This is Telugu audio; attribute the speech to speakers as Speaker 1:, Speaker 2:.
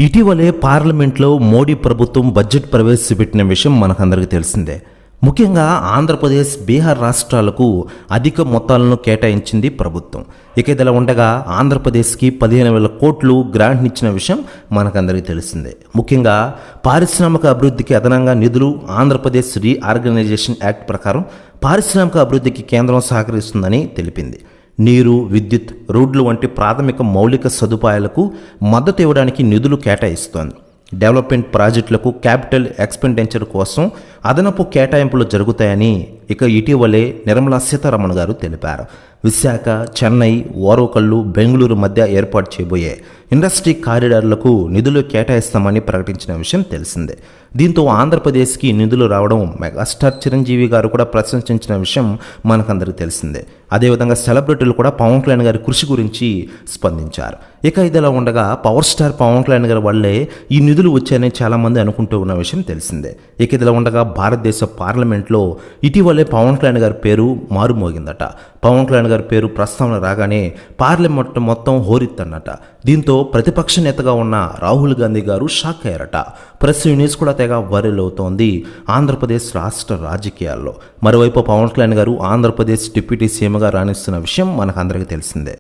Speaker 1: ఇటీవలే పార్లమెంట్లో మోడీ ప్రభుత్వం బడ్జెట్ ప్రవేశపెట్టిన విషయం మనకందరికీ తెలిసిందే. ముఖ్యంగా ఆంధ్రప్రదేశ్, బీహార్ రాష్ట్రాలకు అధిక మొత్తాలను కేటాయించింది ప్రభుత్వం. ఇక ఇదిలా ఉండగా ఆంధ్రప్రదేశ్కి 15,000 కోట్లు గ్రాంట్నిచ్చిన విషయం మనకందరికీ తెలిసిందే. ముఖ్యంగా పారిశ్రామిక అభివృద్ధికి అదనంగా నిధులు ఆంధ్రప్రదేశ్ రీఆర్గనైజేషన్ యాక్ట్ ప్రకారం పారిశ్రామిక అభివృద్ధికి కేంద్రం సహకరిస్తుందని తెలిపింది. నీరు, విద్యుత్, రోడ్లు వంటి ప్రాథమిక మౌలిక సదుపాయాలకు మద్దతు ఇవ్వడానికి నిధులు కేటాయిస్తోంది. డెవలప్మెంట్ ప్రాజెక్టులకు క్యాపిటల్ ఎక్స్పెండిచర్ కోసం అదనపు కేటాయింపులు జరుగుతాయని ఇటీవలే నిర్మలా సీతారామన్ గారు తెలిపారు. విశాఖ, చెన్నై, ఓరవకల్లు, బెంగళూరు మధ్య ఏర్పాటు చేయబోయే ఇండస్ట్రీ కారిడార్లకు నిధులు కేటాయిస్తామని ప్రకటించిన విషయం తెలిసిందే. దీంతో ఆంధ్రప్రదేశ్కి నిధులు రావడం మెగాస్టార్ చిరంజీవి గారు కూడా ప్రశంసించిన విషయం మనకందరికీ తెలిసిందే. అదేవిధంగా సెలబ్రిటీలు కూడా పవన్ కళ్యాణ్ గారి కృషి గురించి స్పందించారు. ఇదిలా ఉండగా పవర్ స్టార్ పవన్ కళ్యాణ్ గారి వల్లే ఈ నిధులు వచ్చాయని చాలామంది అనుకుంటూ ఉన్న విషయం తెలిసిందే. ఇదిలా ఉండగా భారతదేశ పార్లమెంట్లో ఇటీవలే పవన్ కళ్యాణ్ గారి పేరు మారుమోగిందట. పవన్ కళ్యాణ్ గారి పేరు ప్రస్తావన రాగానే పార్లమెంట్ మొత్తం హోరెత్తన్నట. దీంతో ప్రతిపక్ష నేతగా ఉన్న రాహుల్ గాంధీ గారు షాక్ అయ్యారట. ప్రెస్ న్యూస్ కూడా తెగ వైరల్ అవుతోంది ఆంధ్రప్రదేశ్ రాష్ట్ర రాజకీయాల్లో. మరోవైపు పవన్ కళ్యాణ్ గారు ఆంధ్రప్రదేశ్ డిప్యూటీ సీఎంగా రాణిస్తున్న విషయం మనకు అందరికీ తెలిసిందే.